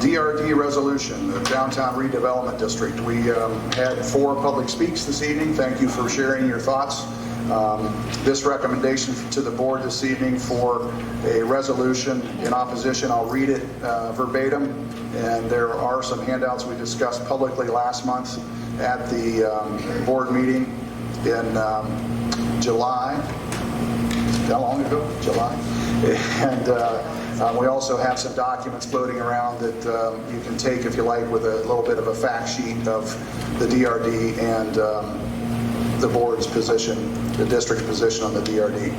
DRD resolution, the Downtown Redevelopment District. We had 4 public speaks this evening. Thank you for sharing your thoughts. This recommendation to the board this evening for a resolution in opposition, I'll read it verbatim, and there are some handouts we discussed publicly last month at the board meeting in July. How long ago? July. And we also have some documents floating around that you can take, if you like, with a little bit of a fact sheet of the DRD and the board's position, the district's position on the DRD.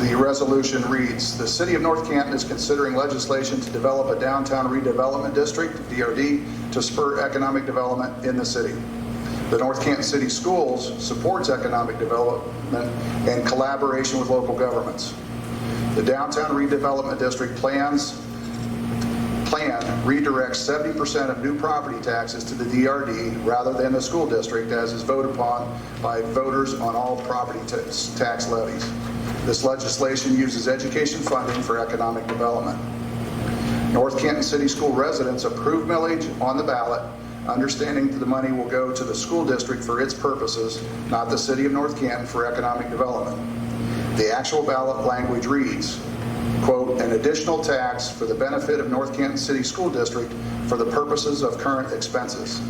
The resolution reads, the City of North Canton is considering legislation to develop a downtown redevelopment district, DRD, to spur economic development in the city. The North Canton City Schools supports economic development and collaboration with local governments. The Downtown Redevelopment District plan redirects 70% of new property taxes to the DRD rather than the school district, as is voted upon by voters on all property tax levies. This legislation uses education funding for economic development. North Canton City School residents approve millage on the ballot, understanding that the money will go to the school district for its purposes, not the City of North Canton for economic development. The actual ballot language reads, quote, an additional tax for the benefit of North Canton City School District for the purposes of current expenses.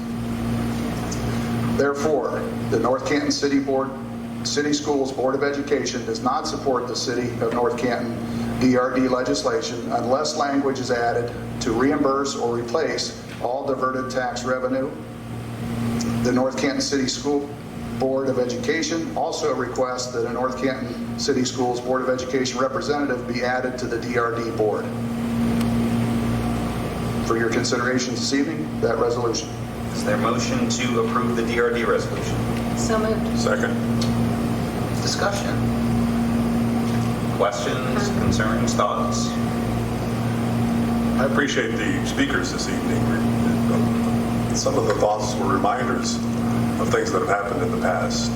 Therefore, the North Canton City Schools Board of Education does not support the City of North Canton DRD legislation unless language is added to reimburse or replace all diverted tax revenue. The North Canton City School Board of Education also requests that a North Canton City Schools Board of Education representative be added to the DRD board. For your consideration this evening, that resolution. Is there a motion to approve the DRD resolution? So moved. Second. Discussion. Questions, concerns, thoughts? I appreciate the speakers this evening. Some of the thoughts were reminders of things that have happened in the past,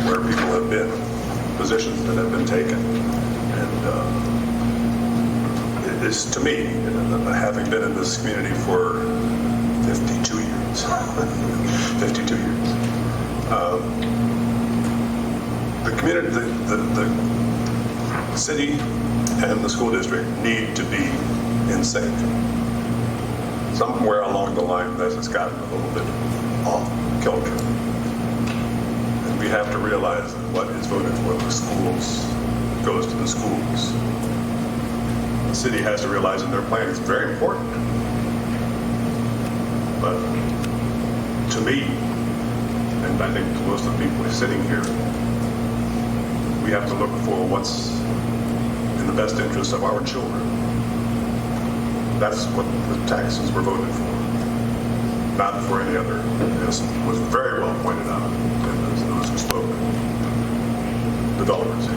where people have been, positions that have been taken. And it is, to me, having been in this community for 52 years, 52 years, the community, the city and the school district need to be in sync. Somewhere along the line, this has gotten a little bit off kilter. And we have to realize that what is voted for the schools goes to the schools. The city has to realize in their plan it's very important. But to me, and I think to most of the people sitting here, we have to look for what's in the best interest of our children. That's what the taxes were voted for, not for any other. As was very well pointed out, and as those who spoke, developers.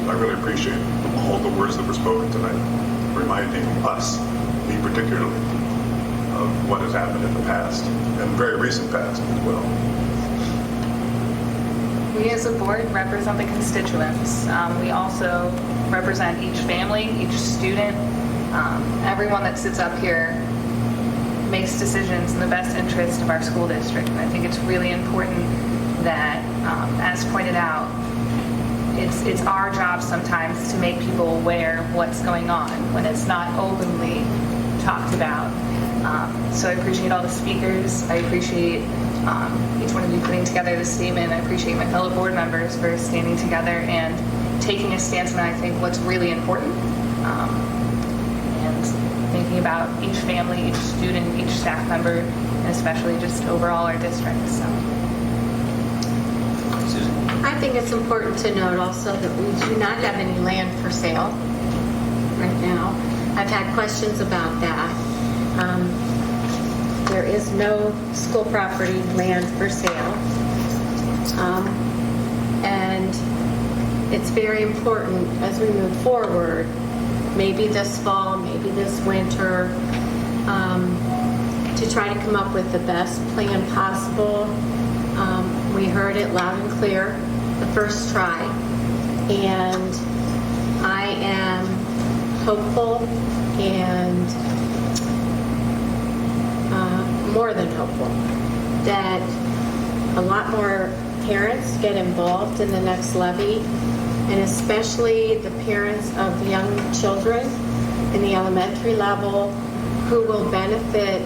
I really appreciate all the words that were spoken tonight, reminding us, me particularly, of what has happened in the past, and very recent past as well. We as a board represent the constituents. We also represent each family, each student. Everyone that sits up here makes decisions in the best interest of our school district. And I think it's really important that, as pointed out, it's our job sometimes to make people aware of what's going on when it's not openly talked about. So I appreciate all the speakers. I appreciate each one of you putting together this statement. I appreciate my fellow board members for standing together and taking a stance on, I think, what's really important. And thinking about each family, each student, each staff member, and especially just overall our district. So. Susan? I think it's important to note also that we do not have any land for sale right now. I've had questions about that. There is no school property land for sale. And it's very important as we move forward, maybe this fall, maybe this winter, to try to come up with the best plan possible. We heard it loud and clear the first try, and I am hopeful and more than hopeful that a lot more parents get involved in the next levy, and especially the parents of young children in the elementary level who will benefit,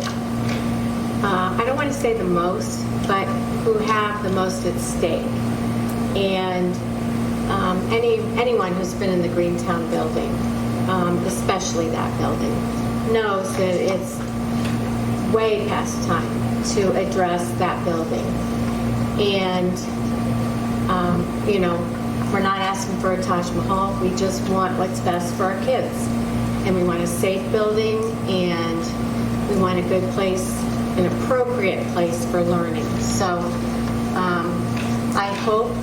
I don't want to say the most, but who have the most at stake. And anyone who's been in the Greentown building, especially that building, knows that it's way past time to address that building. And, we're not asking for a Taj Mahal. We just want what's best for our kids. And we want a safe building, and we want a good place, an appropriate place for learning. So I hope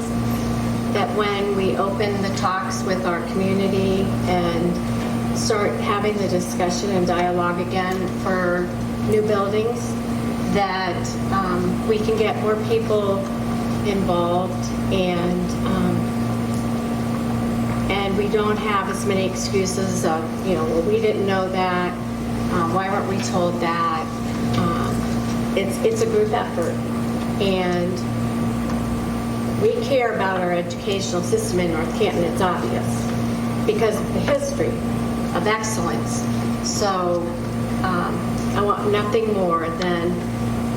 that when we open the talks with our community and start having the discussion and dialogue again for new buildings, that we can get more people involved, and we don't have as many excuses of, well, we didn't know that, why weren't we told that? It's a group effort, and we care about our educational system in North Canton. It's obvious because of the history of excellence. So I want nothing more than,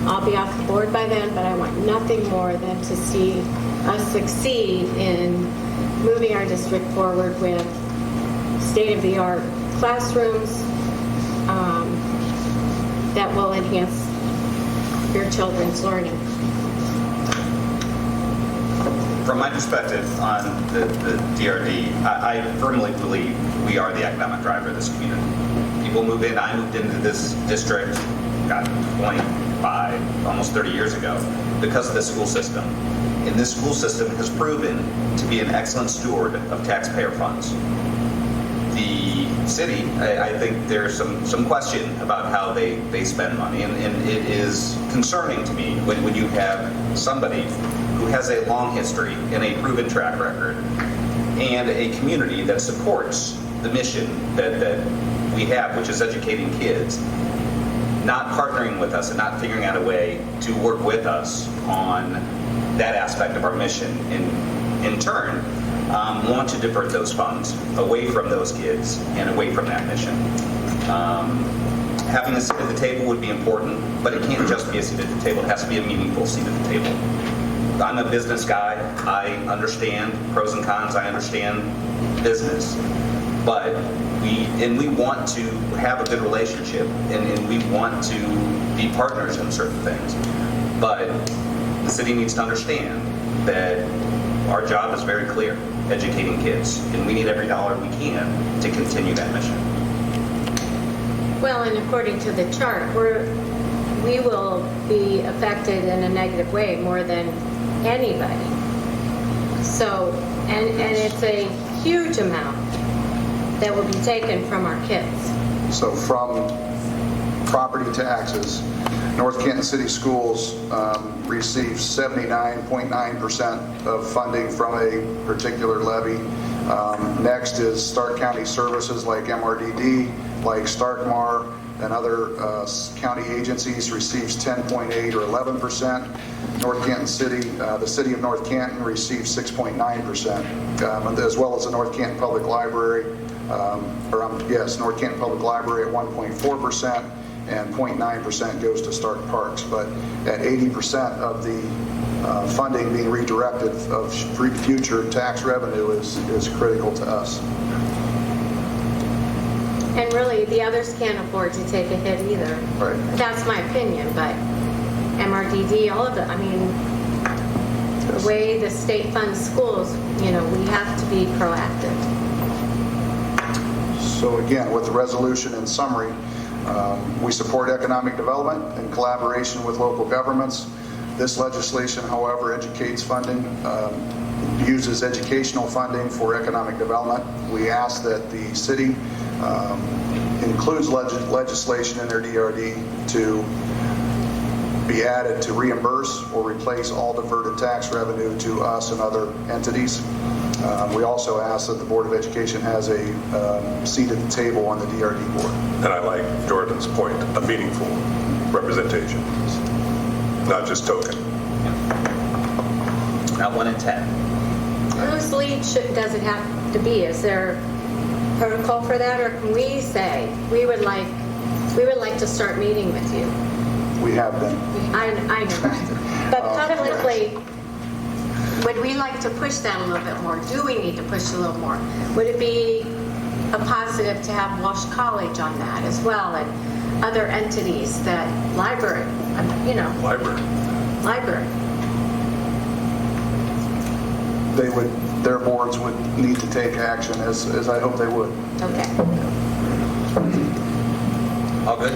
I'll be off the board by then, but I want nothing more than to see us succeed in moving our district forward with state-of-the-art classrooms that will enhance your children's learning. From my perspective on the DRD, I firmly believe we are the economic driver of this community. People move in. I moved into this district, 25, almost 30 years ago, because of the school system. And this school system has proven to be an excellent steward of taxpayer funds. The city, I think there's some question about how they spend money, and it is concerning to me when you have somebody who has a long history and a proven track record, and a community that supports the mission that we have, which is educating kids, not partnering with us and not figuring out a way to work with us on that aspect of our mission, and in turn want to divert those funds away from those kids and away from that mission. Having a seat at the table would be important, but it can't just be a seat at the table. It has to be a meaningful seat at the table. I'm a business guy. I understand pros and cons. I understand business. But we want to have a good relationship, and we want to be partners in certain things. But the city needs to understand that our job is very clear, educating kids, and we need every dollar we can to continue that mission. Well, and according to the chart, we will be affected in a negative way more than anybody. So, and it's a huge amount that will be taken from our kids. So from property taxes, North Canton City Schools receives 79.9% of funding from a particular levy. Next is Stark County Services like MRDD, like Starkmar, and other county agencies receives 10.8 or 11%. North Canton City, the City of North Canton receives 6.9%, as well as the North Canton Public Library, North Canton Public Library at 1.4%, and 0.9% goes to Stark Parks. But at 80% of the funding being redirected of future tax revenue is critical to us. And really, the others can't afford to take a hit either. Right. That's my opinion, but MRDD, all of it, I mean, the way the state funds schools, we have to be proactive. So again, with the resolution in summary, we support economic development in collaboration with local governments. This legislation, however, educates funding, uses educational funding for economic development. We ask that the city includes legislation in their DRD to be added to reimburse or replace all diverted tax revenue to us and other entities. We also ask that the Board of Education has a seat at the table on the DRD board. And I like Jordan's point, a meaningful representation, not just token. Not 1 in 10. Whose lead does it have to be? Is there protocol for that, or can we say we would like to start meeting with you? We have been. I know, but publicly, would we like to push that a little bit more? Do we need to push a little more? Would it be a positive to have Walsh College on that as well, and other entities that library? Library. Their boards would need to take action, as I hope they would. Okay. All good?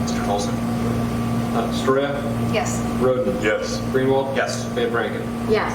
Mr. Colson? Storia, Yes. Roden, Yes. Greenwald, Yes. Van Branken. Yes.